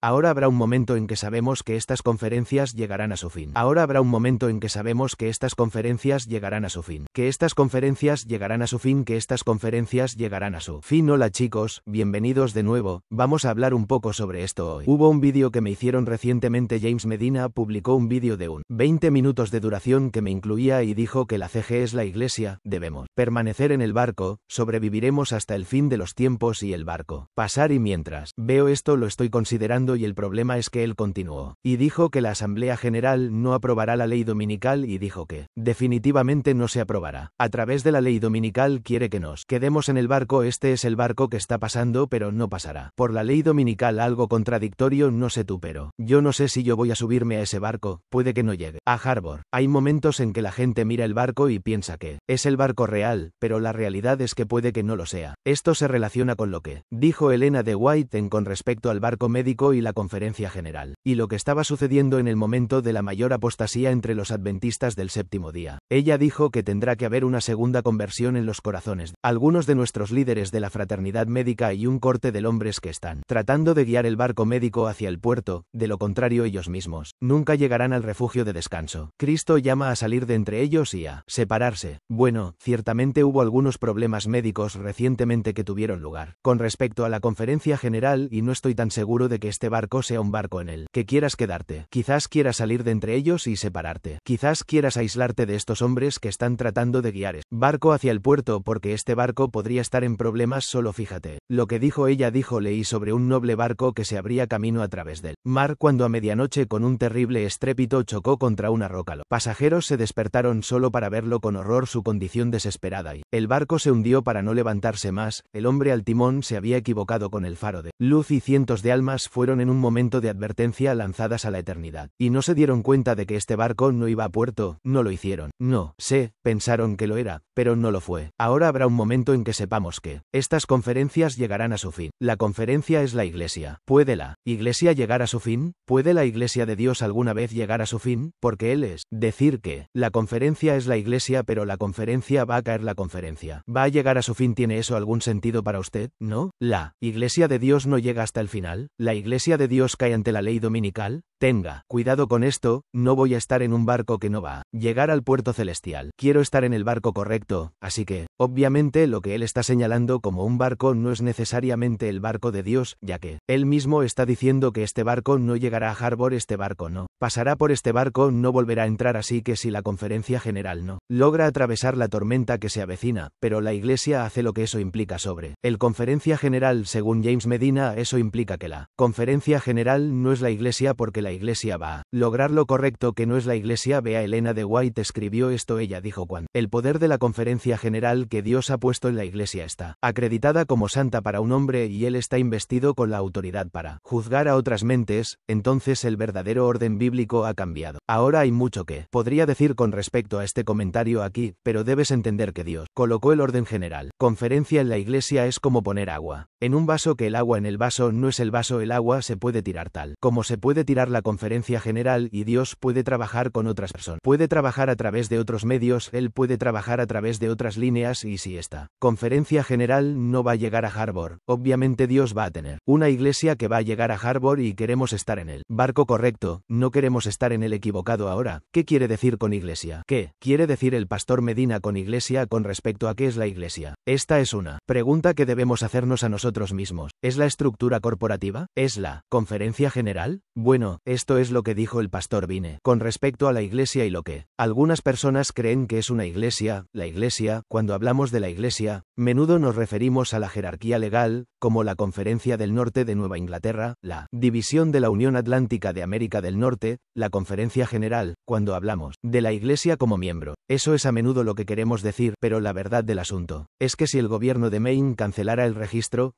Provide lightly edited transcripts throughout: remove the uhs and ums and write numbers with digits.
Ahora habrá un momento en que sabemos que estas conferencias llegarán a su fin. Ahora habrá un momento en que sabemos que estas conferencias llegarán a su fin. Que estas conferencias llegarán a su fin. Que estas conferencias llegarán a su fin. Hola chicos, bienvenidos de nuevo. Vamos a hablar un poco sobre esto hoy. Hubo un vídeo que me hicieron recientemente. James Medina publicó un vídeo de 20 minutos de duración que me incluía y dijo que la CG es la iglesia, debemos permanecer en el barco, sobreviviremos hasta el fin de los tiempos y el barco pasar, y mientras veo esto lo estoy considerando, y el problema es que él continuó y dijo que la Asamblea General no aprobará la ley dominical, y dijo que definitivamente no se aprobará. A través de la ley dominical quiere que nos quedemos en el barco. Este es el barco que está pasando, pero no pasará por la ley dominical. Algo contradictorio, no sé tú, pero yo no sé si yo voy a subirme a ese barco. Puede que no llegue a Harbor. Hay momentos en que la gente mira el barco y piensa que es el barco real, pero la realidad es que puede que no lo sea. Esto se relaciona con lo que dijo Elena de White con respecto al barco médico y la conferencia general, y lo que estaba sucediendo en el momento de la mayor apostasía entre los adventistas del séptimo día. Ella dijo que tendrá que haber una segunda conversión en los corazones algunos de nuestros líderes de la fraternidad médica y un corte de hombres que están tratando de guiar el barco médico hacia el puerto. De lo contrario, ellos mismos nunca llegarán al refugio de descanso. Cristo llama a salir de entre ellos y a separarse. Bueno, ciertamente hubo algunos problemas médicos recientemente que tuvieron lugar con respecto a la conferencia general, y no estoy tan seguro de que este barco sea un barco en el que quieras quedarte. Quizás quieras salir de entre ellos y separarte. Quizás quieras aislarte de estos hombres que están tratando de guiar ese barco hacia el puerto, porque este barco podría estar en problemas. Solo fíjate lo que dijo ella. Dijo: leí sobre un noble barco que se abría camino a través del mar cuando a medianoche con un terrible estrépito chocó contra una roca. Los pasajeros se despertaron solo para verlo con horror, su condición desesperada, y el barco se hundió para no levantarse más. El hombre al timón se había equivocado con el faro de luz y cientos de almas fueron en un momento de advertencia lanzadas a la eternidad, y no se dieron cuenta de que este barco no iba a puerto. No lo hicieron. No sé, pensaron que lo era, pero no lo fue. Ahora habrá un momento en que sepamos que estas conferencias llegarán a su fin. La conferencia es la iglesia. ¿Puede la iglesia llegar a su fin? ¿Puede la iglesia de Dios alguna vez llegar a su fin? Porque él es decir que la conferencia es la iglesia, pero la conferencia va a caer. La conferencia va a llegar a su fin. ¿Tiene eso algún sentido para usted? ¿No? La iglesia de Dios no llega hasta el final. La iglesia de Dios cae ante la ley dominical. Tenga cuidado con esto. No voy a estar en un barco que no va a llegar al puerto celestial. Quiero estar en el barco correcto. Así que, obviamente, lo que él está señalando como un barco no es necesariamente el barco de Dios, ya que él mismo está diciendo que este barco no llegará a Harbor. Este barco no pasará por este barco, no volverá a entrar. Así que si la conferencia general no logra atravesar la tormenta que se avecina, pero la iglesia hace lo que eso implica sobre el conferencia general, según James Medina, eso implica que la conferencia general no es la iglesia, porque la iglesia va a lograr lo correcto, que no es la iglesia. Vea, Elena de White escribió esto. Ella dijo: cuando el poder de la conferencia general que Dios ha puesto en la iglesia está acreditada como santa para un hombre y él está investido con la autoridad para juzgar a otras mentes, entonces el verdadero orden bíblico ha cambiado. Ahora hay mucho que podría decir con respecto a este comentario aquí, pero debes entender que Dios colocó el orden general. Conferencia en la iglesia es como poner agua en un vaso, que el agua en el vaso no es el vaso. El agua se puede tirar tal como se puede tirar la conferencia general, y Dios puede trabajar con otras personas, puede trabajar a través de otros medios, él puede trabajar a través de otras líneas. Y si esta conferencia general no va a llegar a Harbor, obviamente Dios va a tener una iglesia que va a llegar a Harbor, y queremos estar en el barco correcto, no queremos estar en el equivocado. Ahora, ¿qué quiere decir con iglesia? ¿Qué quiere decir el pastor Medina con iglesia con respecto a qué es la iglesia? Esta es una pregunta que debemos hacernos a nosotros mismos. ¿Es la estructura corporativa? ¿Es la conferencia general? Bueno, esto es lo que dijo el pastor Vine con respecto a la iglesia y lo que algunas personas creen que es una iglesia. La iglesia, cuando hablamos de la iglesia, menudo nos referimos a la jerarquía legal, como la Conferencia del Norte de Nueva Inglaterra, la División de la Unión Atlántica de América del Norte, la Conferencia General. Cuando hablamos de la iglesia como miembro, eso es a menudo lo que queremos decir, pero la verdad del asunto es que si el gobierno de Maine cancelara el registro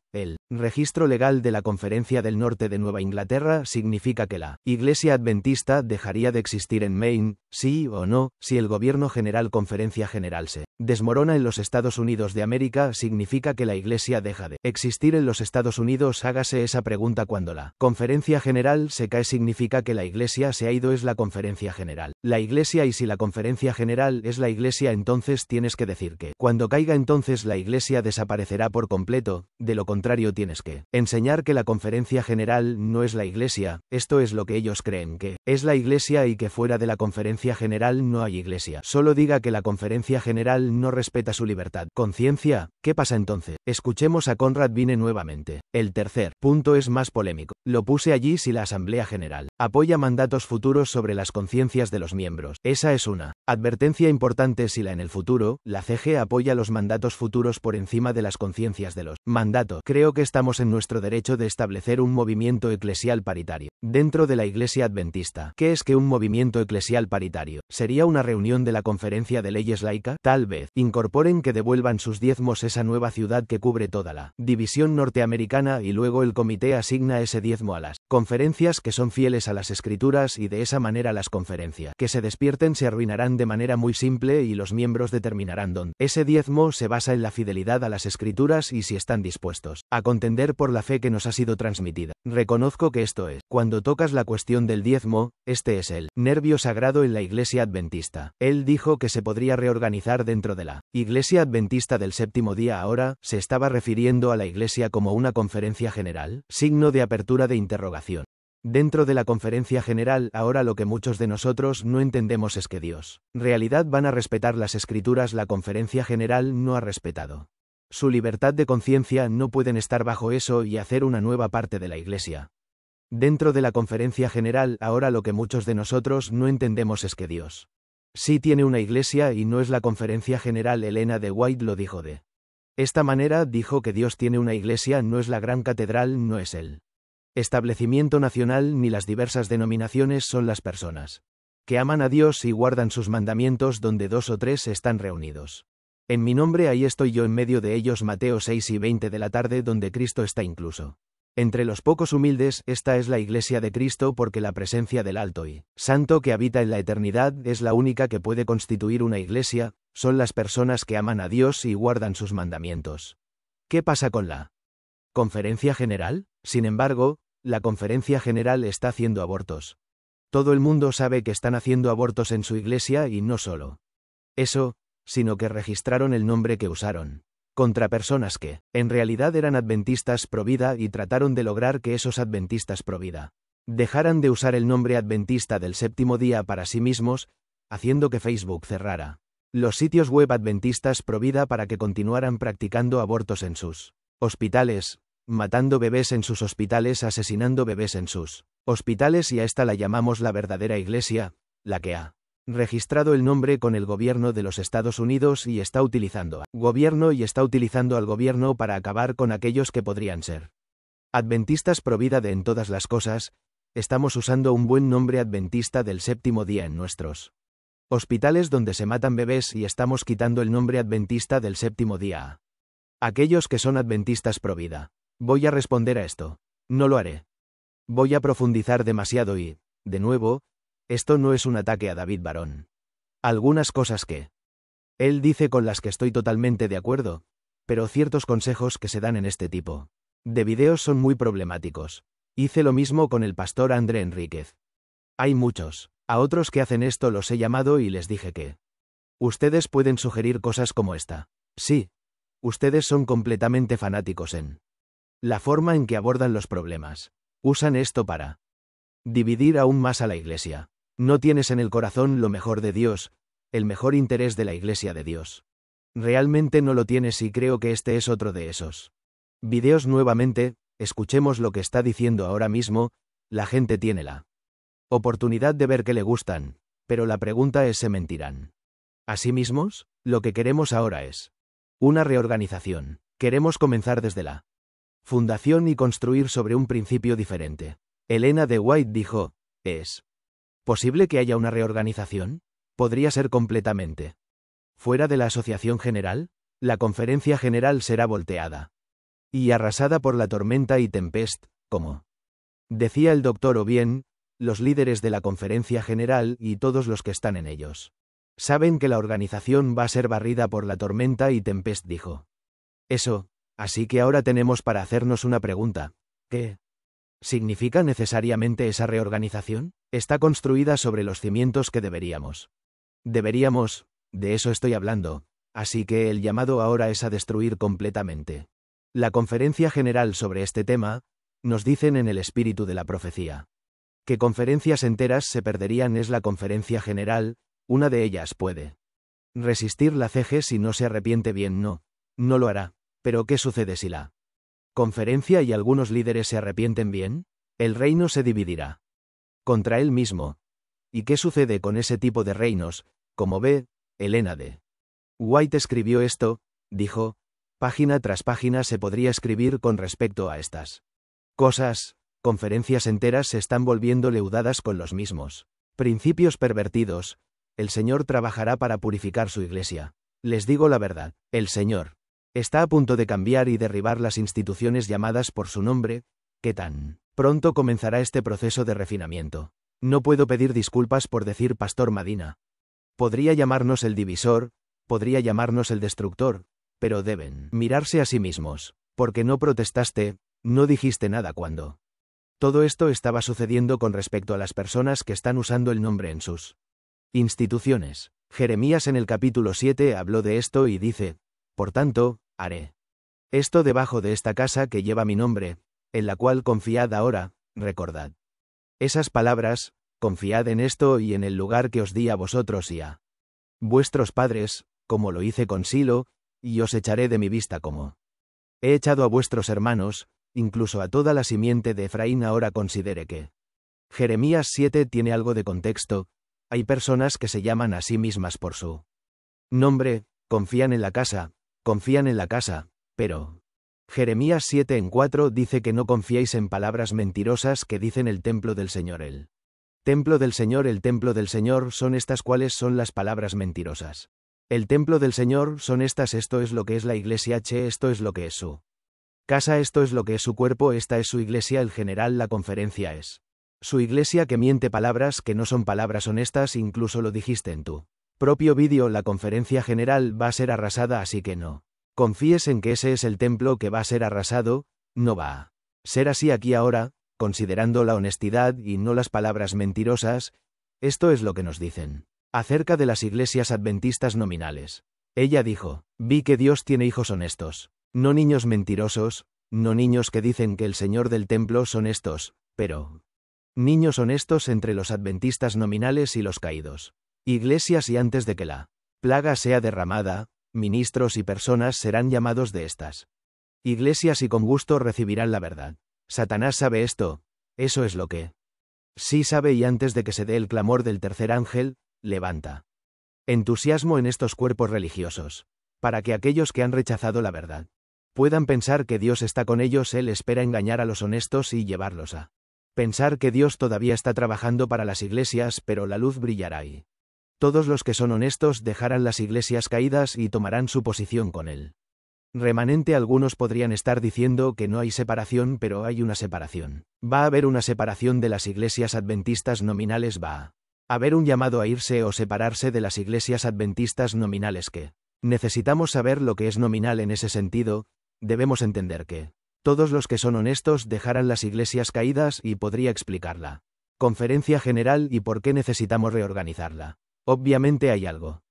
legal de la Conferencia del Norte de Nueva Inglaterra, significa que la Iglesia Adventista dejaría de existir en Maine, sí o no. Si el gobierno general, Conferencia General, se desmorona en los Estados Unidos de América, significa que la Iglesia deja de existir en los Estados Unidos. Hágase esa pregunta cuando la conferencia general se cae significa que la iglesia se ha ido, es la conferencia general. La iglesia, y si la conferencia general es la iglesia, entonces tienes que decir que cuando caiga entonces la iglesia desaparecerá por completo, de lo contrario tienes que enseñar que la conferencia general no es la iglesia, esto es lo que ellos creen que es la iglesia y que fuera de la conferencia general no hay iglesia. Solo diga que la conferencia general no respeta su libertad. Conciencia, ¿qué pasa entonces? Escuchemos a Conrad Vine nuevamente. El tercer punto es más polémico. Lo puse allí: si la Asamblea General apoya mandatos futuros sobre las conciencias de los miembros. Esa es una advertencia importante. Si la en el futuro, la CG apoya los mandatos futuros por encima de las conciencias de los mandatos. Creo que estamos en nuestro derecho de establecer un movimiento eclesial paritario dentro de la Iglesia Adventista. ¿Qué es que un movimiento eclesial paritario? ¿Sería una reunión de la Conferencia de Leyes Laica? Tal vez incorporen que devuelvan sus diezmos esa nueva ciudad que cubre toda la división norteamericana y luego el comité asigna ese diezmo a las conferencias que son fieles a las escrituras, y de esa manera las conferencias que se despierten se arruinarán de manera muy simple y los miembros determinarán dónde ese diezmo se basa en la fidelidad a las escrituras y si están dispuestos a contender por la fe que nos ha sido transmitida. Reconozco que esto es, cuando tocas la cuestión del diezmo, este es el nervio sagrado en la Iglesia Adventista. Él dijo que se podría reorganizar dentro de la Iglesia Adventista del séptimo día. Ahora, ¿se estaba refiriendo a la Iglesia como una conferencia general? Signo de apertura de interrogación. Dentro de la conferencia general, ahora lo que muchos de nosotros no entendemos es que Dios, en realidad, van a respetar las escrituras. La conferencia general no ha respetado su libertad de conciencia, no pueden estar bajo eso y hacer una nueva parte de la Iglesia. Dentro de la conferencia general, ahora lo que muchos de nosotros no entendemos es que Dios sí tiene una iglesia y no es la conferencia general. Elena de White lo dijo de esta manera: dijo que Dios tiene una iglesia, no es la gran catedral, no es el establecimiento nacional ni las diversas denominaciones, son las personas que aman a Dios y guardan sus mandamientos, donde 2 o 3 están reunidos en mi nombre, ahí estoy yo en medio de ellos. Mateo 6:20 de la tarde, donde Cristo está incluso entre los pocos humildes. Esta es la iglesia de Cristo, porque la presencia del Alto y Santo que habita en la eternidad es la única que puede constituir una iglesia, son las personas que aman a Dios y guardan sus mandamientos. ¿Qué pasa con la conferencia general? Sin embargo, la conferencia general está haciendo abortos. Todo el mundo sabe que están haciendo abortos en su iglesia, y no solo eso, sino que registraron el nombre que usaron contra personas que, en realidad, eran adventistas pro vida, y trataron de lograr que esos adventistas pro vida dejaran de usar el nombre adventista del séptimo día para sí mismos, haciendo que Facebook cerrara los sitios web adventistas pro vida para que continuaran practicando abortos en sus hospitales, matando bebés en sus hospitales, asesinando bebés en sus hospitales, y a esta la llamamos la verdadera iglesia, la que ha registrado el nombre con el gobierno de los Estados Unidos y está utilizando al gobierno para acabar con aquellos que podrían ser adventistas pro vida de en todas las cosas. Estamos usando un buen nombre adventista del séptimo día en nuestros hospitales donde se matan bebés, y estamos quitando el nombre adventista del séptimo día a aquellos que son adventistas pro vida. Voy a responder a esto. No lo haré. Voy a profundizar demasiado y, de nuevo, esto no es un ataque a David Barón. Algunas cosas que él dice con las que estoy totalmente de acuerdo, pero ciertos consejos que se dan en este tipo de videos son muy problemáticos. Hice lo mismo con el pastor André Enríquez. Hay muchos. A otros que hacen esto los he llamado y les dije que ustedes pueden sugerir cosas como esta. Sí. Ustedes son completamente fanáticos en la forma en que abordan los problemas. Usan esto para dividir aún más a la iglesia. No tienes en el corazón lo mejor de Dios, el mejor interés de la iglesia de Dios. Realmente no lo tienes, y creo que este es otro de esos videos. Nuevamente, escuchemos lo que está diciendo ahora mismo. La gente tiene la oportunidad de ver que le gustan, pero la pregunta es: ¿se mentirán a sí mismos? Lo que queremos ahora es una reorganización. Queremos comenzar desde la fundación y construir sobre un principio diferente. Elena de White dijo: ¿es posible que haya una reorganización? ¿Podría ser completamente fuera de la asociación general? La conferencia general será volteada y arrasada por la tormenta y tempest, como decía el doctor, o bien, los líderes de la conferencia general y todos los que están en ellos saben que la organización va a ser barrida por la tormenta y tempest, dijo. Eso, así que ahora tenemos para hacernos una pregunta. ¿Qué ¿Significa necesariamente esa reorganización? Está construida sobre los cimientos que deberíamos. De eso estoy hablando, así que el llamado ahora es a destruir completamente. La conferencia general sobre este tema, nos dicen en el espíritu de la profecía. Que conferencias enteras se perderían es la conferencia general, una de ellas puede resistir la CG si no se arrepiente bien, no lo hará, pero ¿qué sucede si la conferencia y algunos líderes se arrepienten bien? El reino se dividirá contra él mismo. ¿Y qué sucede con ese tipo de reinos? Como ve, Elena de White escribió esto, dijo, página tras página se podría escribir con respecto a estas cosas, conferencias enteras se están volviendo leudadas con los mismos principios pervertidos. El Señor trabajará para purificar su iglesia. Les digo la verdad, el Señor está a punto de cambiar y derribar las instituciones llamadas por su nombre. ¿Qué tan pronto comenzará este proceso de refinamiento? No puedo pedir disculpas por decir Pastor Madina. Podría llamarnos el divisor, podría llamarnos el destructor, pero deben mirarse a sí mismos, porque no protestaste, no dijiste nada cuando todo esto estaba sucediendo con respecto a las personas que están usando el nombre en sus instituciones. Jeremías en el capítulo 7 habló de esto y dice, por tanto, haré esto debajo de esta casa que lleva mi nombre, en la cual confiad ahora, recordad esas palabras, confiad en esto y en el lugar que os di a vosotros y a vuestros padres, como lo hice con Silo, y os echaré de mi vista como he echado a vuestros hermanos, incluso a toda la simiente de Efraín. Ahora considere que Jeremías 7 tiene algo de contexto. Hay personas que se llaman a sí mismas por su nombre, confían en la casa, pero Jeremías 7:4 dice que no confiéis en palabras mentirosas que dicen el templo del Señor. El templo del Señor son estas. ¿Cuáles son las palabras mentirosas? El templo del Señor son estas. Esto es lo que es la iglesia esto es lo que es su casa, esto es lo que es su cuerpo, esta es su iglesia. El general, la conferencia es su iglesia que miente palabras que no son palabras honestas. Incluso lo dijiste en tu propio vídeo. La conferencia general va a ser arrasada, así que no confíes en que ese es el templo que va a ser arrasado. No va a ser así aquí ahora, considerando la honestidad y no las palabras mentirosas. Esto es lo que nos dicen acerca de las iglesias adventistas nominales. Ella dijo, vi que Dios tiene hijos honestos, no niños mentirosos, no niños que dicen que el Señor del templo son estos, pero niños honestos entre los adventistas nominales y los caídos. Iglesias, y antes de que la plaga sea derramada, ministros y personas serán llamados de estas iglesias y con gusto recibirán la verdad. Satanás sabe esto, eso es lo que sí sabe, y antes de que se dé el clamor del tercer ángel, levanta entusiasmo en estos cuerpos religiosos, para que aquellos que han rechazado la verdad puedan pensar que Dios está con ellos. Él espera engañar a los honestos y llevarlos a pensar que Dios todavía está trabajando para las iglesias, pero la luz brillará y todos los que son honestos dejarán las iglesias caídas y tomarán su posición con él remanente. Algunos podrían estar diciendo que no hay separación, pero hay una separación. Va a haber una separación de las iglesias adventistas nominales. Va a haber un llamado a irse o separarse de las iglesias adventistas nominales. Que necesitamos saber lo que es nominal en ese sentido. Debemos entender que todos los que son honestos dejarán las iglesias caídas, y podría explicarla conferencia general y por qué necesitamos reorganizarla. Obviamente hay algo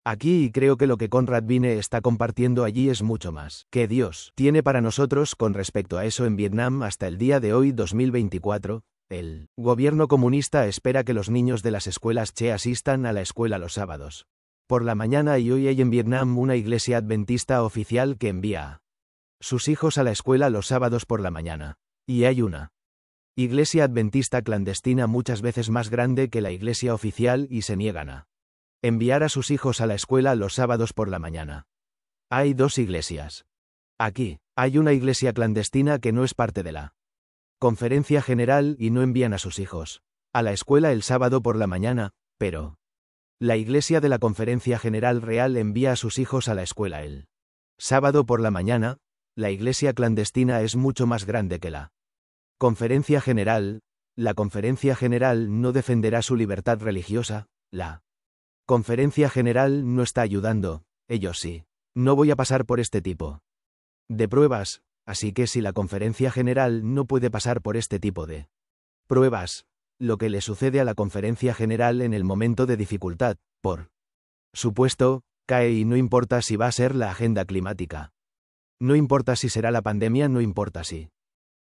aquí, y creo que lo que Conrad Vine está compartiendo allí es mucho más que Dios tiene para nosotros con respecto a eso. En Vietnam hasta el día de hoy, 2024, el gobierno comunista espera que los niños de las escuelas Che asistan a la escuela los sábados por la mañana, y hoy hay en Vietnam una iglesia adventista oficial que envía a sus hijos a la escuela los sábados por la mañana, y hay una iglesia adventista clandestina muchas veces más grande que la iglesia oficial y se niegan a enviar a sus hijos a la escuela los sábados por la mañana. Hay dos iglesias. Aquí, hay una iglesia clandestina que no es parte de la conferencia general y no envían a sus hijos a la escuela el sábado por la mañana, pero la iglesia de la conferencia general real envía a sus hijos a la escuela el sábado por la mañana. La iglesia clandestina es mucho más grande que la conferencia general. La conferencia general no defenderá su libertad religiosa. La conferencia general no está ayudando, ellos sí. No voy a pasar por este tipo de pruebas, así que si la conferencia general no puede pasar por este tipo de pruebas, lo que le sucede a la conferencia general en el momento de dificultad, por supuesto, cae y no importa si va a ser la agenda climática. No importa si será la pandemia, no importa si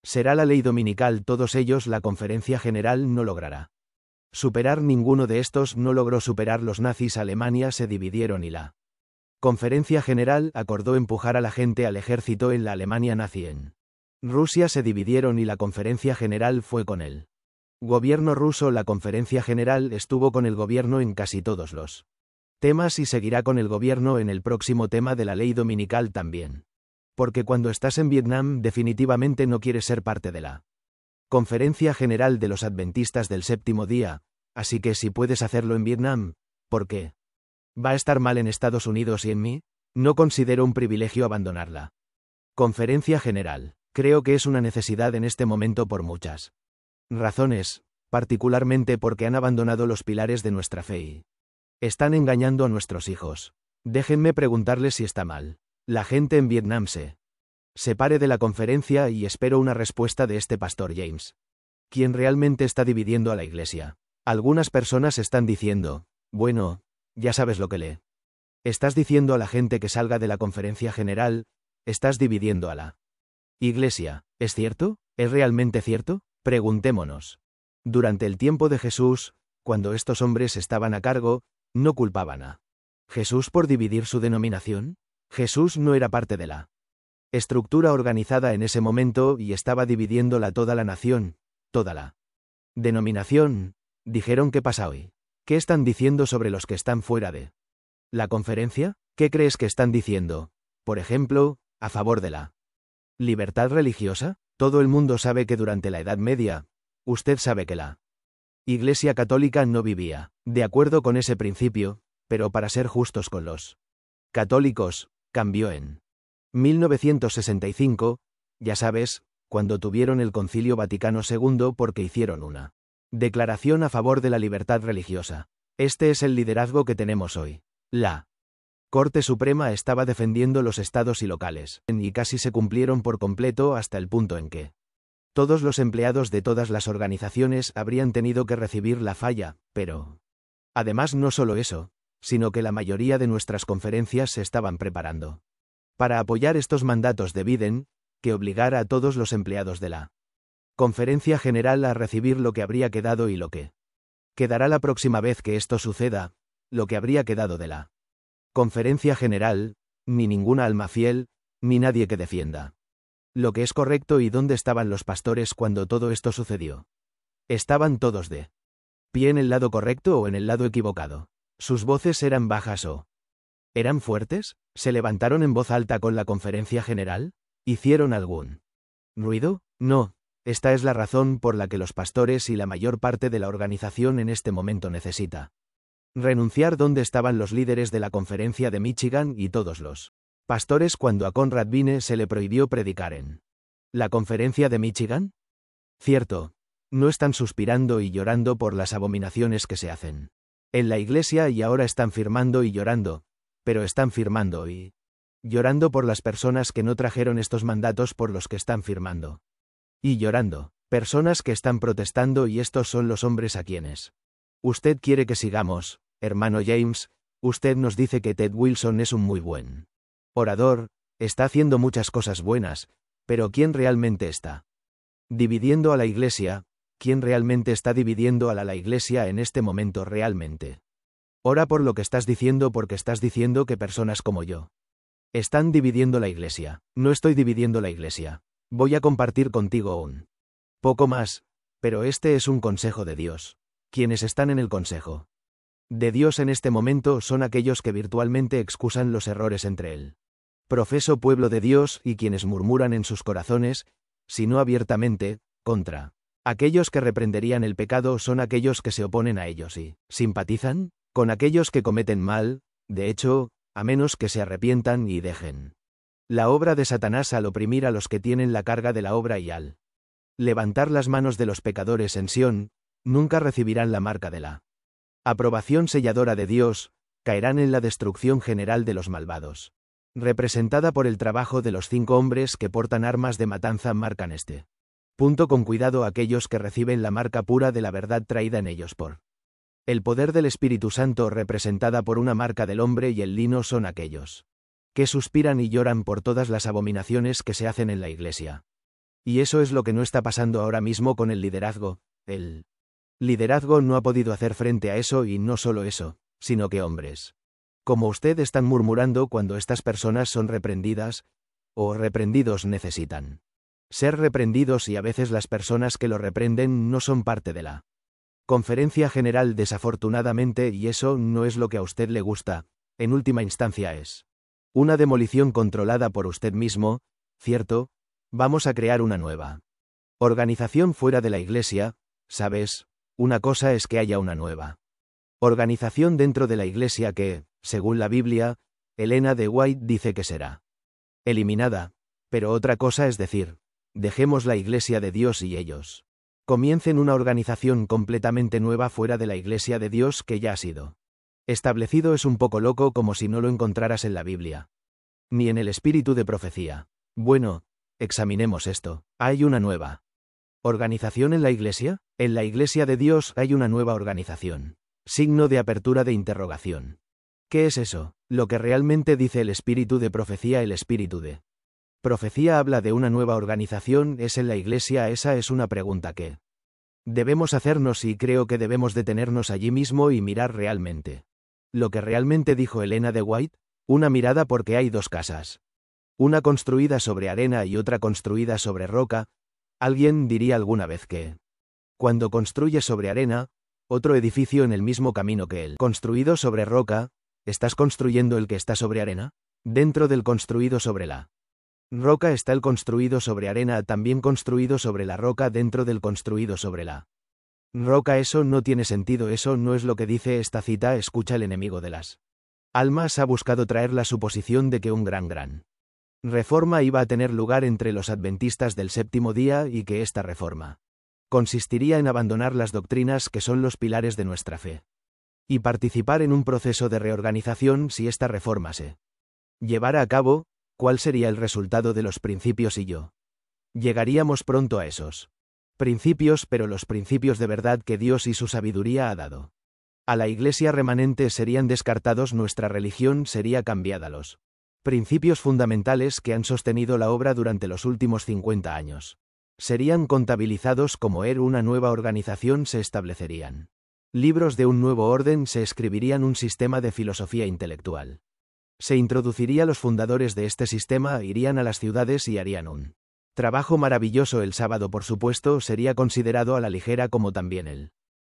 será la ley dominical, todos ellos la conferencia general no logrará superar. Ninguno de estos no logró superar. Los nazis. Alemania se dividieron y la conferencia general acordó empujar a la gente al ejército en la Alemania nazi. En Rusia se dividieron y la conferencia general fue con él. Gobierno ruso. La conferencia general estuvo con el gobierno en casi todos los temas y seguirá con el gobierno en el próximo tema de la ley dominical también. Porque cuando estás en Vietnam definitivamente no quieres ser parte de la conferencia general de los adventistas del séptimo día, así que si puedes hacerlo en Vietnam, ¿por qué va a estar mal en Estados Unidos y en mí? No considero un privilegio abandonarla. Conferencia general. Creo que es una necesidad en este momento por muchas razones, particularmente porque han abandonado los pilares de nuestra fe y están engañando a nuestros hijos. Déjenme preguntarles si está mal. La gente en Vietnam se separe de la conferencia y espero una respuesta de este pastor James. ¿Quién realmente está dividiendo a la iglesia? Algunas personas están diciendo, bueno, ya sabes lo que le estás diciendo a la gente que salga de la conferencia general, estás dividiendo a la iglesia. ¿Es cierto? ¿Es realmente cierto? Preguntémonos. Durante el tiempo de Jesús, cuando estos hombres estaban a cargo, no culpaban a Jesús por dividir su denominación. Jesús no era parte de la estructura organizada en ese momento y estaba dividiéndola toda la nación, toda la denominación. Dijeron: ¿qué pasa hoy? ¿Qué están diciendo sobre los que están fuera de la conferencia? ¿Qué crees que están diciendo? Por ejemplo, a favor de la libertad religiosa. Todo el mundo sabe que durante la Edad Media, usted sabe que la Iglesia Católica no vivía de acuerdo con ese principio, pero para ser justos con los católicos, cambió en 1965, ya sabes, cuando tuvieron el Concilio Vaticano II porque hicieron una declaración a favor de la libertad religiosa. Este es el liderazgo que tenemos hoy. La Corte Suprema estaba defendiendo los estados y locales, y casi se cumplieron por completo hasta el punto en que todos los empleados de todas las organizaciones habrían tenido que recibir la falla, pero además no solo eso, sino que la mayoría de nuestras conferencias se estaban preparando para apoyar estos mandatos de Biden, que obligara a todos los empleados de la Conferencia General a recibir lo que habría quedado y lo que quedará la próxima vez que esto suceda, lo que habría quedado de la Conferencia General, ni ninguna alma fiel, ni nadie que defienda lo que es correcto. ¿Y dónde estaban los pastores cuando todo esto sucedió? ¿Estaban todos de pie en el lado correcto o en el lado equivocado? ¿Sus voces eran bajas o eran fuertes? ¿Se levantaron en voz alta con la conferencia general? ¿Hicieron algún ruido? No. Esta es la razón por la que los pastores y la mayor parte de la organización en este momento necesita renunciar. ¿Dónde estaban los líderes de la conferencia de Michigan y todos los pastores cuando a Conrad Vine se le prohibió predicar en la conferencia de Michigan? Cierto, no están suspirando y llorando por las abominaciones que se hacen en la iglesia y ahora están firmando y llorando, pero están firmando y llorando por las personas que no trajeron estos mandatos por los que están firmando. Y llorando, personas que están protestando, y estos son los hombres a quienes usted quiere que sigamos. Hermano James, usted nos dice que Ted Wilson es un muy buen orador, está haciendo muchas cosas buenas, pero ¿quién realmente está dividiendo a la iglesia? ¿Quién realmente está dividiendo a la iglesia en este momento realmente? Ora por lo que estás diciendo, porque estás diciendo que personas como yo están dividiendo la iglesia. No estoy dividiendo la iglesia. Voy a compartir contigo un poco más, pero este es un consejo de Dios. Quienes están en el consejo de Dios en este momento son aquellos que virtualmente excusan los errores entre el profeso pueblo de Dios y quienes murmuran en sus corazones, si no abiertamente, contra aquellos que reprenderían el pecado. Son aquellos que se oponen a ellos y simpatizan con aquellos que cometen mal, de hecho, a menos que se arrepientan y dejen la obra de Satanás al oprimir a los que tienen la carga de la obra y al levantar las manos de los pecadores en Sión, nunca recibirán la marca de la aprobación selladora de Dios, caerán en la destrucción general de los malvados. representada por el trabajo de los 5 hombres que portan armas de matanza marcan este punto con cuidado aquellos que reciben la marca pura de la verdad traída en ellos por el poder del Espíritu Santo, representada por una marca del hombre y el lino, son aquellos que suspiran y lloran por todas las abominaciones que se hacen en la Iglesia. Y eso es lo que no está pasando ahora mismo con el liderazgo. El liderazgo no ha podido hacer frente a eso, y no solo eso, sino que hombres como usted están murmurando cuando estas personas son reprendidas, o reprendidos necesitan ser reprendidos, y a veces las personas que lo reprenden no son parte de la conferencia general desafortunadamente, y eso no es lo que a usted le gusta. En última instancia es una demolición controlada por usted mismo, ¿cierto? Vamos a crear una nueva organización fuera de la Iglesia, ¿sabes? Una cosa es que haya una nueva organización dentro de la Iglesia que, según la Biblia, Elena de White dice que será eliminada, pero otra cosa es decir, dejemos la Iglesia de Dios y ellos comiencen una organización completamente nueva fuera de la Iglesia de Dios que ya ha sido establecido. Es un poco loco, como si no lo encontraras en la Biblia, ni en el espíritu de profecía. Bueno, examinemos esto. ¿Hay una nueva organización en la Iglesia? En la Iglesia de Dios hay una nueva organización. Signo de apertura de interrogación. ¿Qué es eso? Lo que realmente dice el espíritu de profecía. El espíritu de profecía habla de una nueva organización. ¿Es en la Iglesia? Esa es una pregunta que debemos hacernos, y creo que debemos detenernos allí mismo y mirar realmente lo que realmente dijo Elena de White. Una mirada, porque hay 2 casas. Una construida sobre arena y otra construida sobre roca. Alguien diría alguna vez que cuando construyes sobre arena, otro edificio en el mismo camino que el construido sobre roca, ¿estás construyendo el que está sobre arena? Dentro del construido sobre la roca está el construido sobre arena, también construido sobre la roca dentro del construido sobre la roca. Eso no tiene sentido, eso no es lo que dice esta cita. Escucha, el enemigo de las almas ha buscado traer la suposición de que un gran reforma iba a tener lugar entre los adventistas del séptimo día, y que esta reforma consistiría en abandonar las doctrinas que son los pilares de nuestra fe y participar en un proceso de reorganización. Si esta reforma se llevara a cabo, ¿cuál sería el resultado de los principios? Y yo llegaríamos pronto a esos principios, pero los principios de verdad que Dios y su sabiduría ha dado a la Iglesia remanente serían descartados. Nuestra religión sería cambiada. Los principios fundamentales que han sostenido la obra durante los últimos 50 años serían contabilizados como una nueva organización. Se establecerían libros de un nuevo orden, se escribirían un sistema de filosofía intelectual. Se introduciría. Los fundadores de este sistema irían a las ciudades y harían un trabajo maravilloso. El sábado, por supuesto, sería considerado a la ligera, como también el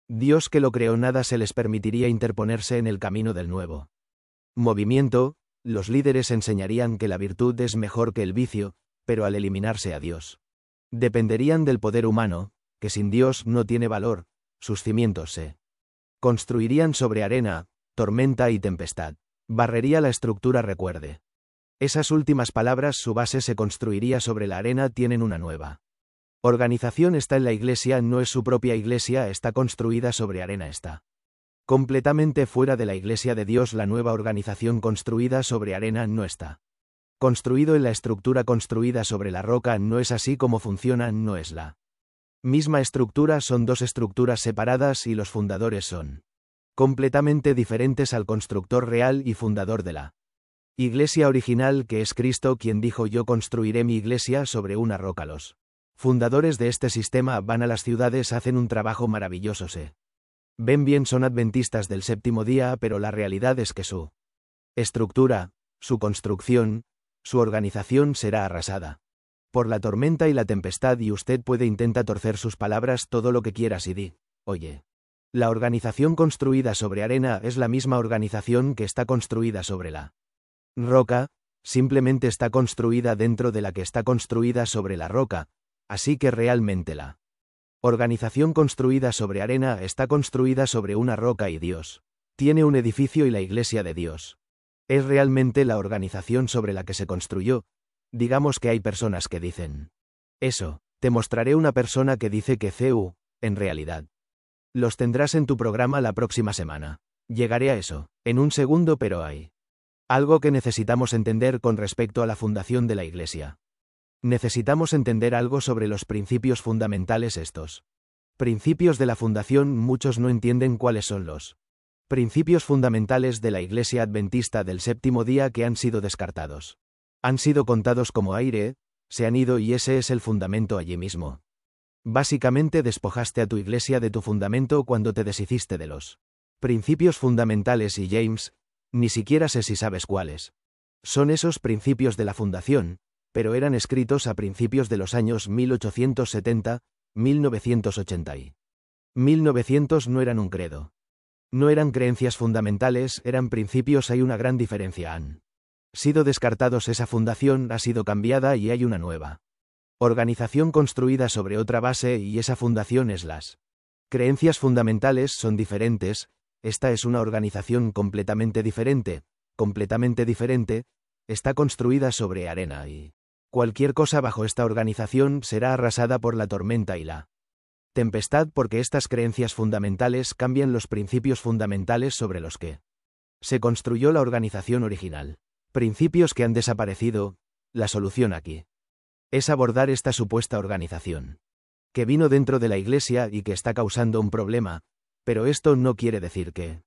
Dios que lo creó. Nada se les permitiría interponerse en el camino del nuevo movimiento. Los líderes enseñarían que la virtud es mejor que el vicio, pero al eliminarse a Dios, dependerían del poder humano, que sin Dios no tiene valor. Sus cimientos se construirían sobre arena, tormenta y tempestad. Barrería la estructura. Recuerde esas últimas palabras, su base se construiría sobre la arena. Tienen una nueva organización. Está en la Iglesia, no es su propia Iglesia, está construida sobre arena, está completamente fuera de la Iglesia de Dios. La nueva organización construida sobre arena no está construido en la estructura construida sobre la roca. No es así como funciona, no es la misma estructura, son 2 estructuras separadas, y los fundadores son completamente diferentes al constructor real y fundador de la Iglesia original, que es Cristo, quien dijo: yo construiré mi iglesia sobre una roca. Los fundadores de este sistema van a las ciudades, hacen un trabajo maravilloso, se ven bien, son adventistas del séptimo día, pero la realidad es que su estructura, su construcción, su organización será arrasada por la tormenta y la tempestad. Y usted puede intentar torcer sus palabras todo lo que quieras y di: oye, la organización construida sobre arena es la misma organización que está construida sobre la roca, simplemente está construida dentro de la que está construida sobre la roca. Así que realmente la organización construida sobre arena está construida sobre una roca, y Dios tiene un edificio y la Iglesia de Dios es realmente la organización sobre la que se construyó. Digamos que hay personas que dicen eso. Te mostraré una persona que dice que CU, en realidad. Los tendrás en tu programa la próxima semana. Llegaré a eso en un segundo, pero hay Algo que necesitamos entender con respecto a la fundación de la Iglesia. Necesitamos entender algo sobre los principios fundamentales estos. Principios de la fundación. Muchos no entienden cuáles son los principios fundamentales de la Iglesia Adventista del Séptimo Día que han sido descartados. Han sido contados como aire, se han ido y ese es el fundamento allí mismo. Básicamente despojaste a tu Iglesia de tu fundamento cuando te deshiciste de los principios fundamentales y James, ni siquiera sé si sabes cuáles son esos principios de la fundación, pero eran escritos a principios de los años 1870, 1980 y 1900 no eran un credo. No eran creencias fundamentales, eran principios. Hay una gran diferencia. Han sido descartados. Esa fundación ha sido cambiada y hay una nueva organización construida sobre otra base y esa fundación es las creencias fundamentales son diferentes. Esta es una organización completamente diferente, está construida sobre arena y cualquier cosa bajo esta organización será arrasada por la tormenta y la tempestad porque estas creencias fundamentales cambian los principios fundamentales sobre los que se construyó la organización original. Principios que han desaparecido. La solución aquí es abordar esta supuesta organización que vino dentro de la Iglesia y que está causando un problema, pero esto no quiere decir que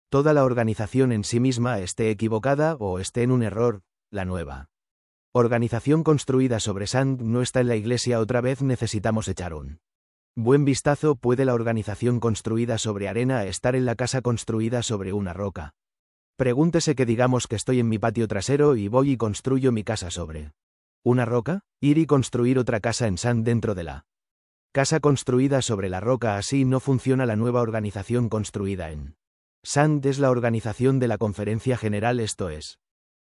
toda la organización en sí misma esté equivocada o esté en un error. La nueva organización construida sobre sand no está en la Iglesia otra vez. Necesitamos echar un buen vistazo. ¿Puede la organización construida sobre arena estar en la casa construida sobre una roca? Pregúntese que digamos que estoy en mi patio trasero y voy y construyo mi casa sobre una roca. Ir y construir otra casa en sand dentro de la casa construida sobre la roca. Así no funciona la nueva organización construida en sand. Es la organización de la Conferencia General. Esto es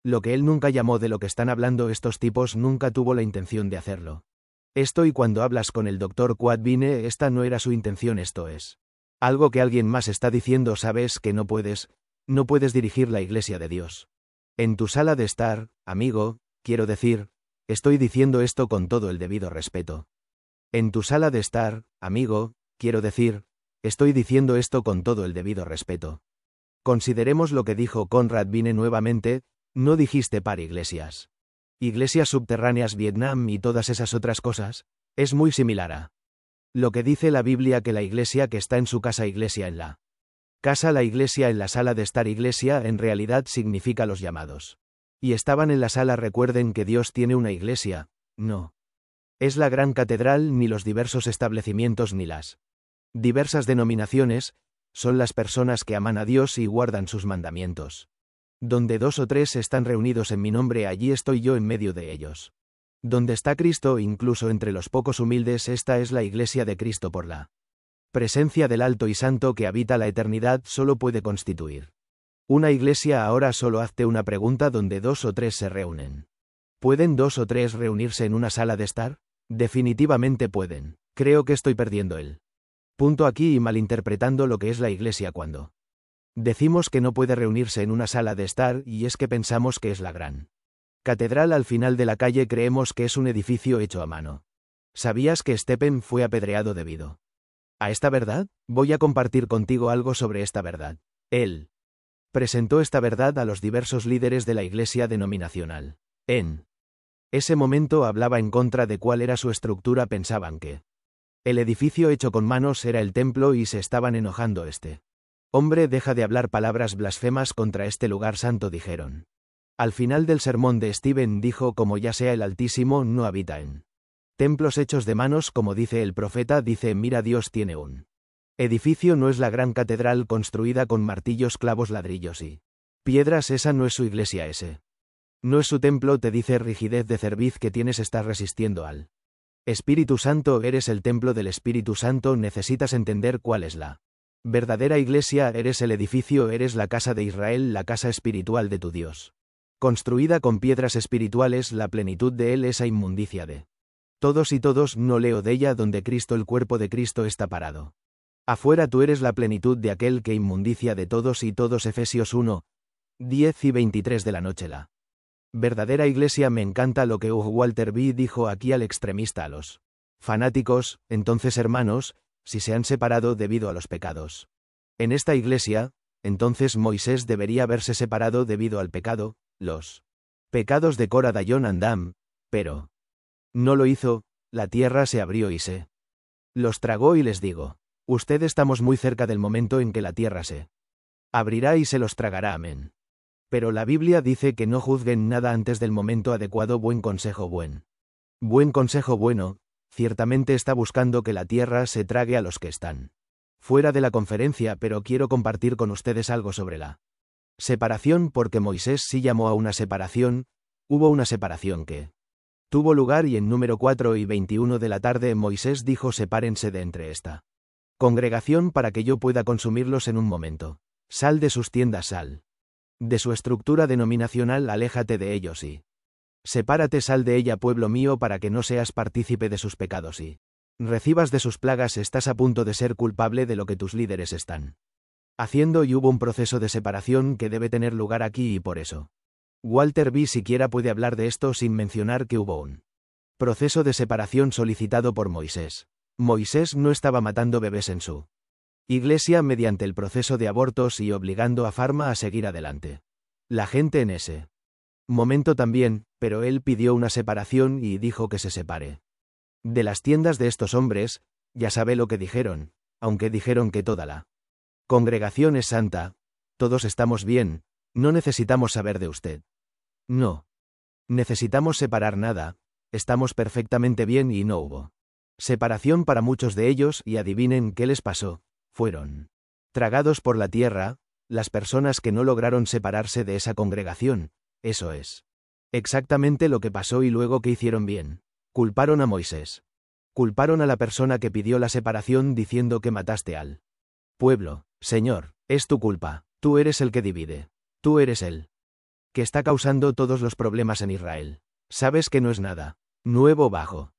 lo que él nunca llamó de lo que están hablando estos tipos. Nunca tuvo la intención de hacerlo. Esto y cuando hablas con el Dr. Quadvine, esta no era su intención. Esto es algo que alguien más está diciendo. Sabes que no puedes dirigir la Iglesia de Dios. En tu sala de estar, amigo, quiero decir, estoy diciendo esto con todo el debido respeto. En tu sala de estar, amigo, quiero decir, estoy diciendo esto con todo el debido respeto. Consideremos lo que dijo Conrad Vine nuevamente. No dijiste par iglesias subterráneas, Vietnam y todas esas otras cosas. Es muy similar a lo que dice la Biblia, que la iglesia que está en su casa, iglesia en la casa, la iglesia en la sala de estar, iglesia en realidad significa los llamados. Y estaban en la sala. Recuerden que Dios tiene una iglesia, no es la gran catedral, ni los diversos establecimientos, ni las diversas denominaciones, son las personas que aman a Dios y guardan sus mandamientos. Donde 2 o 3 están reunidos en mi nombre, allí estoy yo en medio de ellos. Donde está Cristo, incluso entre los pocos humildes, esta es la iglesia de Cristo. Por la presencia del Alto y Santo que habita la eternidad, solo puede constituir una iglesia. Ahora solo hazte una pregunta: donde 2 o 3 se reúnen, ¿pueden 2 o 3 reunirse en una sala de estar? Definitivamente pueden. Creo que estoy perdiendo el punto aquí y malinterpretando lo que es la iglesia cuando decimos que no puede reunirse en una sala de estar, y es que pensamos que es la gran catedral al final de la calle. Creemos que es un edificio hecho a mano. ¿Sabías que Stephen fue apedreado debido a esta verdad? Voy a compartir contigo algo sobre esta verdad. Él presentó esta verdad a los diversos líderes de la iglesia denominacional. En ese momento hablaba en contra de cuál era su estructura. Pensaban que el edificio hecho con manos era el templo y se estaban enojando. Hombre, deja de hablar palabras blasfemas contra este lugar santo, dijeron. Al final del sermón de Stephen dijo: como ya sea el Altísimo no habita en templos hechos de manos, como dice el profeta. Dice: mira, Dios tiene un edificio, no es la gran catedral construida con martillos, clavos, ladrillos y piedras. Esa no es su iglesia, ese no es su templo. Te dice: rigidez de cerviz que tienes, estás resistiendo al Espíritu Santo. Eres el templo del Espíritu Santo. Necesitas entender cuál es la verdadera iglesia. Eres el edificio, eres la casa de Israel, la casa espiritual de tu Dios, construida con piedras espirituales. La plenitud de él, esa inmundicia de todos y todos, no leo de ella, donde Cristo, el cuerpo de Cristo, está parado afuera. Tú eres la plenitud de aquel que inmundicia de todos y todos. Efesios 1, 10 y 23 de la noche. La verdadera iglesia. Me encanta lo que Walter B. dijo aquí al extremista, a los fanáticos. Entonces, hermanos, si se han separado debido a los pecados en esta iglesia, entonces Moisés debería haberse separado debido al pecado. los pecados de Korah Dayan Andam, pero no lo hizo, la tierra se abrió y se los tragó y les digo, estamos muy cerca del momento en que la tierra se abrirá y se los tragará. Amén. Pero la Biblia dice que no juzguen nada antes del momento adecuado. Buen consejo bueno, ciertamente está buscando que la tierra se trague a los que están fuera de la conferencia, pero quiero compartir con ustedes algo sobre la separación, porque Moisés sí llamó a una separación, hubo una separación que tuvo lugar y en Número 4:21 de la tarde Moisés dijo: sepárense de entre esta congregación para que yo pueda consumirlos en un momento. Sal de sus tiendas, sal de su estructura denominacional, aléjate de ellos y sepárate, sal de ella, pueblo mío, para que no seas partícipe de sus pecados y recibas de sus plagas. Estás a punto de ser culpable de lo que tus líderes están haciendo, y hubo un proceso de separación que debe tener lugar aquí, y por eso Walter B. siquiera puede hablar de esto sin mencionar que hubo un proceso de separación solicitado por Moisés. Moisés no estaba matando bebés en su iglesia mediante el proceso de abortos y obligando a Pharma a seguir adelante. La gente en ese momento también, pero él pidió una separación y dijo que se separe de las tiendas de estos hombres. Ya sabe lo que dijeron, aunque dijeron que toda la congregación es santa, todos estamos bien, no necesitamos saber de usted. No necesitamos separar nada, estamos perfectamente bien, y no hubo separación para muchos de ellos, y adivinen qué les pasó, fueron tragados por la tierra, las personas que no lograron separarse de esa congregación. Eso es exactamente lo que pasó. Y luego, ¿qué hicieron bien? Culparon a Moisés. Culparon a la persona que pidió la separación diciendo que mataste al pueblo. Señor, es tu culpa, tú eres el que divide, tú eres el que está causando todos los problemas en Israel. Sabes que no es nada nuevo bajo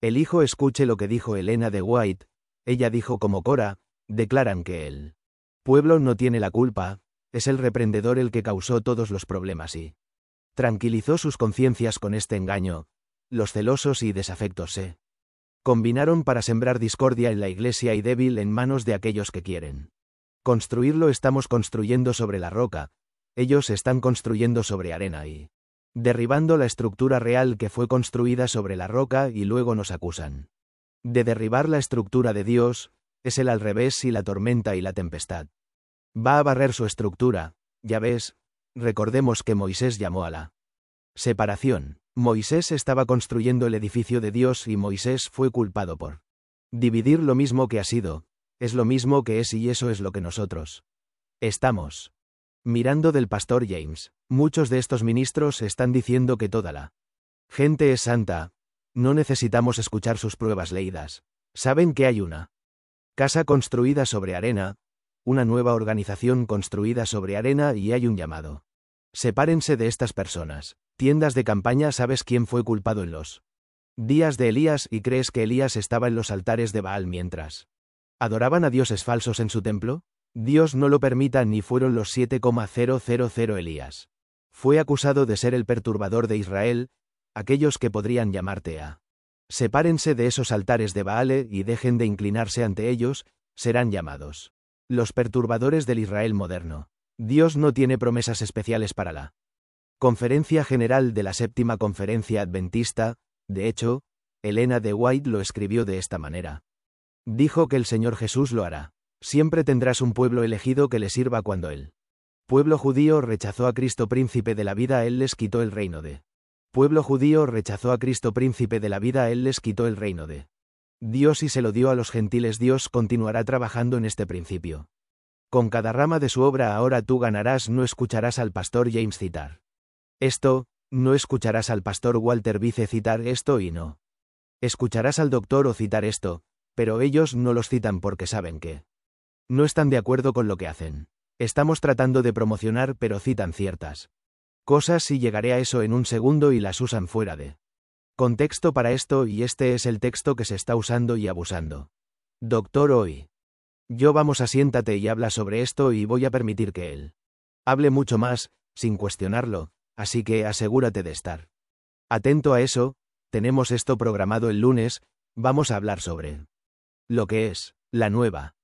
el hijo. Escuche lo que dijo Elena de White. Ella dijo: como Korah, declaran que el pueblo no tiene la culpa, es el reprendedor el que causó todos los problemas, y tranquilizó sus conciencias con este engaño. Los celosos y desafectos se combinaron para sembrar discordia en la iglesia y débil en manos de aquellos que quieren construirlo. Estamos construyendo sobre la roca, ellos están construyendo sobre arena y derribando la estructura real que fue construida sobre la roca, y luego nos acusan de derribar la estructura de Dios. Es el al revés, y la tormenta y la tempestad va a barrer su estructura. Ya ves, recordemos que Moisés llamó a la separación. Moisés estaba construyendo el edificio de Dios y Moisés fue culpado por dividir. Lo mismo que ha sido, es lo mismo que es, y eso es lo que nosotros estamos mirando del pastor James. Muchos de estos ministros están diciendo que toda la gente es santa, no necesitamos escuchar sus pruebas leídas. Saben que hay una casa construida sobre arena, una nueva organización construida sobre arena, y hay un llamado. Sepárense de estas personas. Tiendas de campaña. ¿Sabes quién fue culpado en los días de Elías? ¿Y crees que Elías estaba en los altares de Baal mientras adoraban a dioses falsos en su templo? Dios no lo permita, ni fueron los 7,000. Elías fue acusado de ser el perturbador de Israel, aquellos que podrían llamarte a sepárense de esos altares de Baal y dejen de inclinarse ante ellos, serán llamados los perturbadores del Israel moderno. Dios no tiene promesas especiales para la Conferencia General de la Séptima Conferencia Adventista. De hecho, Elena de White lo escribió de esta manera. Dijo que el Señor Jesús lo hará. Siempre tendrás un pueblo elegido que le sirva. Cuando el pueblo judío rechazó a Cristo príncipe de la vida, Él les quitó el reino de pueblo judío rechazó a Cristo príncipe de la vida, Él les quitó el reino de Dios y se lo dio a los gentiles. Dios continuará trabajando en este principio con cada rama de su obra. Ahora tú ganarás. No escucharás al pastor James citar esto, no escucharás al pastor Walter Vice citar esto, y no escucharás al doctor o citar esto, pero ellos no los citan porque saben que no están de acuerdo con lo que hacen. Estamos tratando de promocionar, pero citan ciertas cosas, y llegaré a eso en un segundo, y las usan fuera de contexto para esto, y este es el texto que se está usando y abusando. Doctor hoy. Yo vamos, a siéntate y habla sobre esto, y voy a permitir que él hable mucho más, sin cuestionarlo, así que asegúrate de estar atento a eso. Tenemos esto programado el lunes, vamos a hablar sobre lo que es la nueva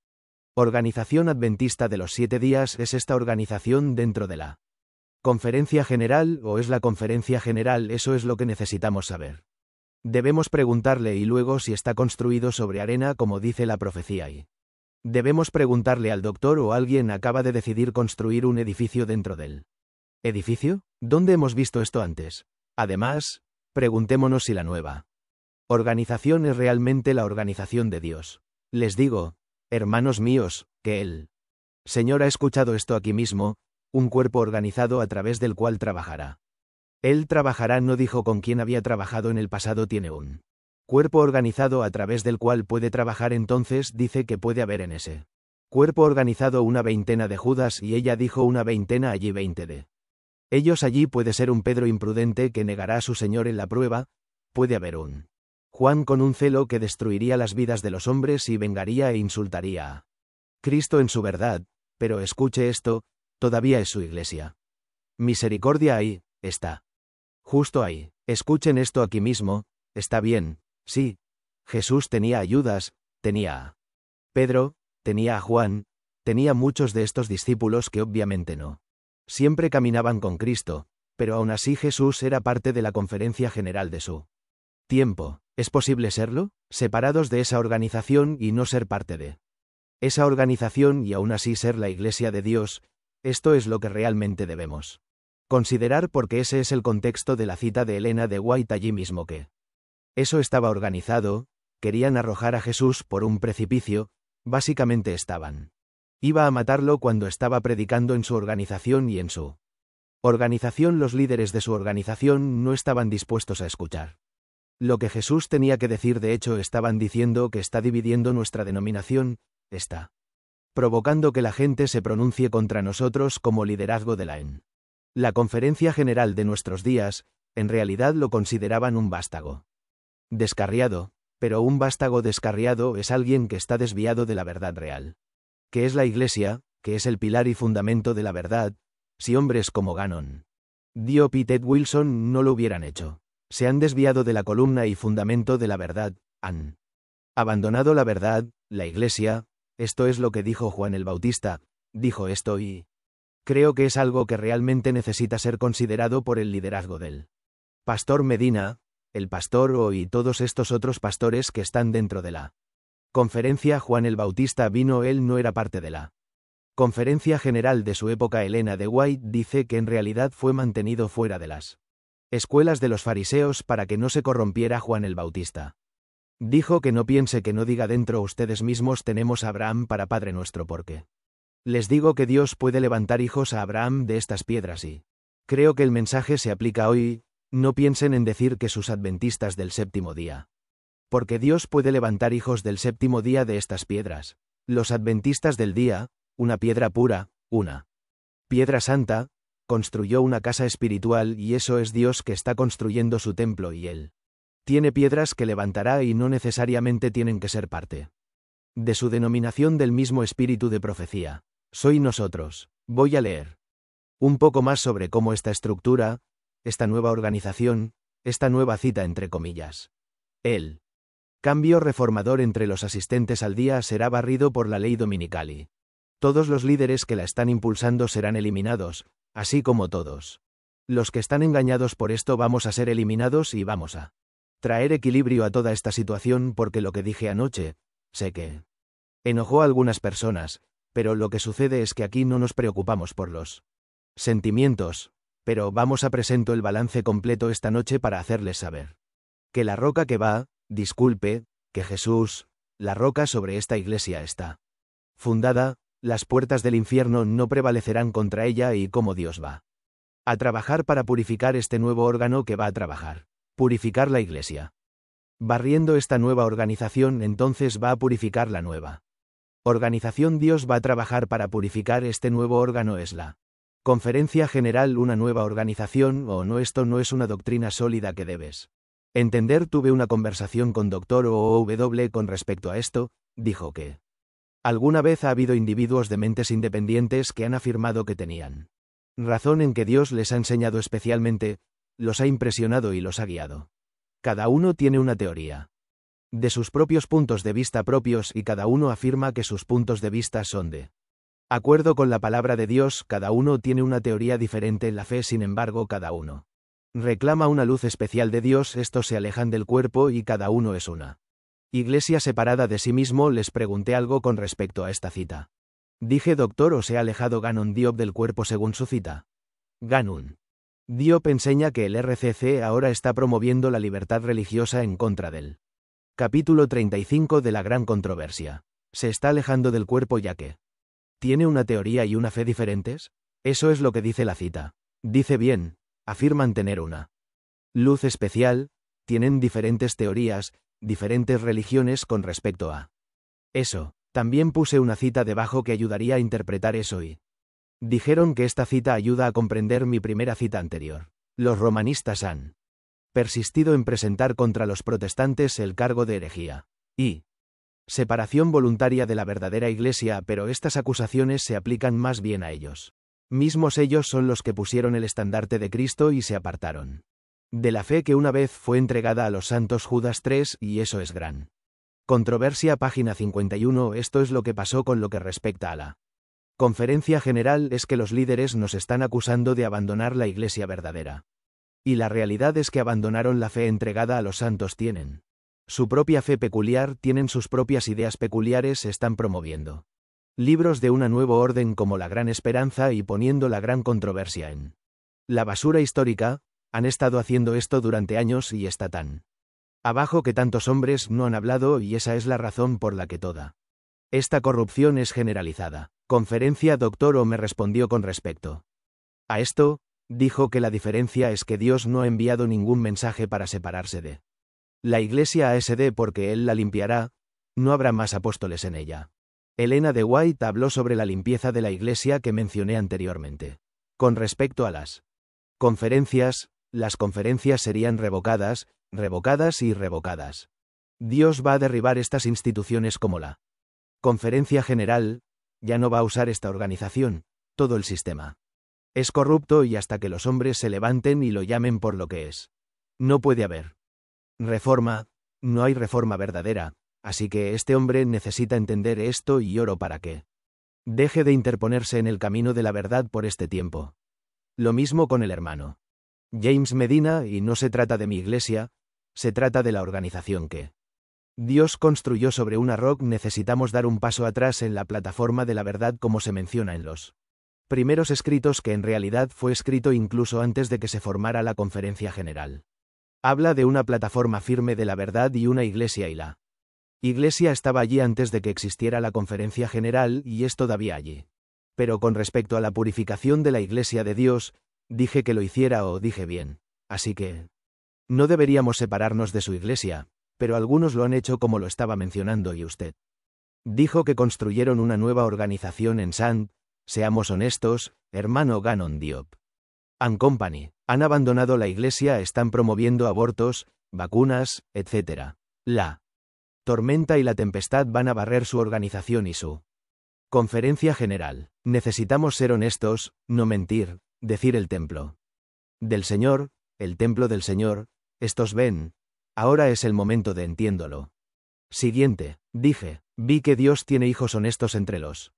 Organización Adventista de los 7 días. Es esta organización dentro de la ¿Conferencia general o es la conferencia general? Eso es lo que necesitamos saber. Debemos preguntarle y luego si está construido sobre arena como dice la profecía y debemos preguntarle al doctor o alguien acaba de decidir construir un edificio dentro del ¿edificio? ¿Dónde hemos visto esto antes? Además, preguntémonos si la nueva organización es realmente la organización de Dios. Les digo, hermanos míos, que el Señor ha escuchado esto aquí mismo, un cuerpo organizado a través del cual trabajará. Él trabajará, no dijo con quién había trabajado en el pasado, tiene un cuerpo organizado a través del cual puede trabajar, entonces dice que puede haber en ese cuerpo organizado una veintena de Judas y ella dijo una veintena, allí 20 de ellos, allí puede ser un Pedro imprudente que negará a su Señor en la prueba, puede haber un Juan con un celo que destruiría las vidas de los hombres y vengaría e insultaría a Cristo en su verdad, pero escuche esto, todavía es su iglesia. Misericordia ahí, está. Justo ahí. Escuchen esto aquí mismo, está bien, sí. Jesús tenía a Judas, tenía a Pedro, tenía a Juan, tenía muchos de estos discípulos que obviamente no siempre caminaban con Cristo, pero aún así Jesús era parte de la conferencia general de su tiempo. ¿Es posible serlo? Separados de esa organización y no ser parte de esa organización y aún así ser la iglesia de Dios, esto es lo que realmente debemos considerar, porque ese es el contexto de la cita de Elena de White allí mismo, que eso estaba organizado, querían arrojar a Jesús por un precipicio, básicamente iba a matarlo cuando estaba predicando en su organización y en su organización los líderes de su organización no estaban dispuestos a escuchar lo que Jesús tenía que decir. De hecho, estaban diciendo que está dividiendo nuestra denominación, está provocando que la gente se pronuncie contra nosotros como liderazgo de la conferencia general de nuestros días. En realidad lo consideraban un vástago descarriado, pero un vástago descarriado es alguien que está desviado de la verdad real, que es la iglesia, que es el pilar y fundamento de la verdad. Si hombres como Gannon, Diop y Ted Wilson no lo hubieran hecho, se han desviado de la columna y fundamento de la verdad, han abandonado la verdad, la iglesia. Esto es lo que dijo Juan el Bautista, dijo esto y creo que es algo que realmente necesita ser considerado por el liderazgo del pastor Medina, el pastor y todos estos otros pastores que están dentro de la conferencia. Juan el Bautista vino, él no era parte de la conferencia general de su época. Elena de White dice que en realidad fue mantenido fuera de las escuelas de los fariseos para que no se corrompiera Juan el Bautista. Dijo que no piense, que no diga dentro ustedes mismos tenemos a Abraham para padre nuestro, porque les digo que Dios puede levantar hijos a Abraham de estas piedras y creo que el mensaje se aplica hoy. No piensen en decir que sus adventistas del séptimo día, porque Dios puede levantar hijos del séptimo día de estas piedras. Los adventistas del día, una piedra pura, una piedra santa, construyó una casa espiritual y eso es Dios que está construyendo su templo y él tiene piedras que levantará y no necesariamente tienen que ser parte de su denominación del mismo espíritu de profecía. Soy nosotros. Voy a leer un poco más sobre cómo esta estructura, esta nueva organización, esta nueva cita entre comillas, el cambio reformador entre los asistentes al día será barrido por la ley dominical y todos los líderes que la están impulsando serán eliminados, así como todos los que están engañados por esto vamos a ser eliminados y vamos a traer equilibrio a toda esta situación, porque lo que dije anoche, sé que enojó a algunas personas, pero lo que sucede es que aquí no nos preocupamos por los sentimientos, pero vamos a presentar el balance completo esta noche para hacerles saber que la roca que va, disculpe, que Jesús, la roca sobre esta iglesia está fundada, las puertas del infierno no prevalecerán contra ella y cómo Dios va a trabajar para purificar este nuevo órgano que va a trabajar. Purificar la iglesia. Barriendo esta nueva organización, entonces va a purificar la nueva organización. Dios va a trabajar para purificar este nuevo órgano. Es la conferencia general una nueva organización o no? Esto no es una doctrina sólida que debes entender. Tuve una conversación con Dr. OW con respecto a esto, dijo que alguna vez ha habido individuos de mentes independientes que han afirmado que tenían razón en que Dios les ha enseñado especialmente, los ha impresionado y los ha guiado. Cada uno tiene una teoría de sus propios puntos de vista propios y cada uno afirma que sus puntos de vista son de Acuerdo con la palabra de Dios, cada uno tiene una teoría diferente en la fe, sin embargo cada uno reclama una luz especial de Dios, estos se alejan del cuerpo y cada uno es una iglesia separada de sí mismo. Les pregunté algo con respecto a esta cita. Dije, doctor, ¿o se ha alejado Gannon Diop del cuerpo según su cita? Gannon Diop enseña que el RCC ahora está promoviendo la libertad religiosa en contra del capítulo 35 de la gran controversia. Se está alejando del cuerpo ya que ¿tiene una teoría y una fe diferentes? Eso es lo que dice la cita. Dice bien, afirman tener una luz especial, tienen diferentes teorías, diferentes religiones con respecto a eso. También puse una cita debajo que ayudaría a interpretar eso y dijeron que esta cita ayuda a comprender mi primera cita anterior. Los romanistas han persistido en presentar contra los protestantes el cargo de herejía y separación voluntaria de la verdadera Iglesia, pero estas acusaciones se aplican más bien a ellos mismos. Ellos son los que pusieron el estandarte de Cristo y se apartaron de la fe que una vez fue entregada a los santos. Judas 3, y eso es gran controversia. Página 51. Esto es lo que pasó con lo que respecta a la conferencia general, es que los líderes nos están acusando de abandonar la Iglesia verdadera. Y la realidad es que abandonaron la fe entregada a los santos, tienen su propia fe peculiar, tienen sus propias ideas peculiares, están promoviendo libros de una nuevo orden como La Gran Esperanza y poniendo la gran controversia en la basura histórica. Han estado haciendo esto durante años y está tan abajo que tantos hombres no han hablado, y esa es la razón por la que toda esta corrupción es generalizada. Conferencia. Doctor O me respondió con respecto a esto, dijo que la diferencia es que Dios no ha enviado ningún mensaje para separarse de la Iglesia ASD porque Él la limpiará, no habrá más apóstoles en ella. Elena de White habló sobre la limpieza de la Iglesia que mencioné anteriormente. Con respecto a las conferencias serían revocadas, revocadas y revocadas. Dios va a derribar estas instituciones como la Conferencia General, ya no va a usar esta organización, todo el sistema es corrupto y hasta que los hombres se levanten y lo llamen por lo que es. No puede haber reforma, no hay reforma verdadera, así que este hombre necesita entender esto y oro para que deje de interponerse en el camino de la verdad por este tiempo. Lo mismo con el hermano James Medina, y no se trata de mi iglesia, se trata de la organización que Dios construyó sobre una roca. Necesitamos dar un paso atrás en la plataforma de la verdad como se menciona en los primeros escritos, que en realidad fue escrito incluso antes de que se formara la Conferencia General. Habla de una plataforma firme de la verdad y una iglesia, y la iglesia estaba allí antes de que existiera la Conferencia General y es todavía allí. Pero con respecto a la purificación de la iglesia de Dios, dije que lo hiciera o dije bien, así que no deberíamos separarnos de su iglesia, pero algunos lo han hecho como lo estaba mencionando y usted dijo que construyeron una nueva organización en St. Seamos honestos, hermano Gannon Diop and Company, han abandonado la iglesia, están promoviendo abortos, vacunas, etc. La tormenta y la tempestad van a barrer su organización y su conferencia general. Necesitamos ser honestos, no mentir, decir el templo del Señor, el templo del Señor, estos ven, ahora es el momento de entiéndolo. Siguiente, dije, vi que Dios tiene hijos honestos entre los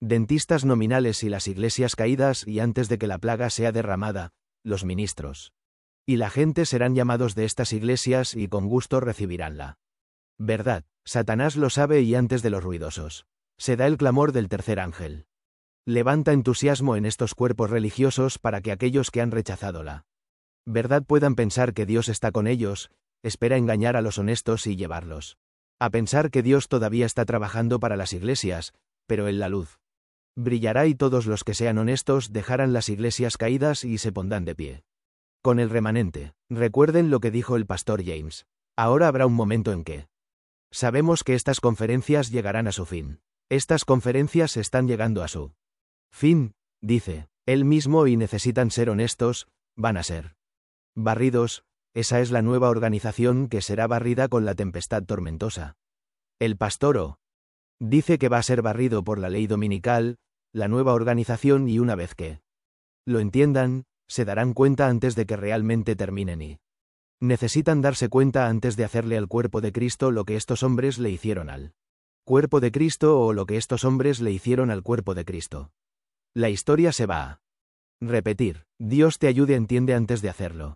dentistas nominales y las iglesias caídas, y antes de que la plaga sea derramada, los ministros y la gente serán llamados de estas iglesias y con gusto recibirán la verdad. Satanás lo sabe y antes de los ruidosos se da el clamor del tercer ángel. Levanta entusiasmo en estos cuerpos religiosos para que aquellos que han rechazado la verdad puedan pensar que Dios está con ellos, espera engañar a los honestos y llevarlos a pensar que Dios todavía está trabajando para las iglesias, pero en la luz brillará y todos los que sean honestos dejarán las iglesias caídas y se pondrán de pie con el remanente. Recuerden lo que dijo el pastor James. Ahora habrá un momento en que sabemos que estas conferencias llegarán a su fin. Estas conferencias están llegando a su fin, dice él mismo, y necesitan ser honestos, van a ser barridos. Esa es la nueva organización que será barrida con la tempestad tormentosa. El pastor O dice que va a ser barrido por la ley dominical, la nueva organización, y una vez que lo entiendan, se darán cuenta antes de que realmente terminen y necesitan darse cuenta antes de hacerle al cuerpo de Cristo lo que estos hombres le hicieron al cuerpo de Cristo o lo que estos hombres le hicieron al cuerpo de Cristo. La historia se va a repetir. Dios te ayude, entiende antes de hacerlo.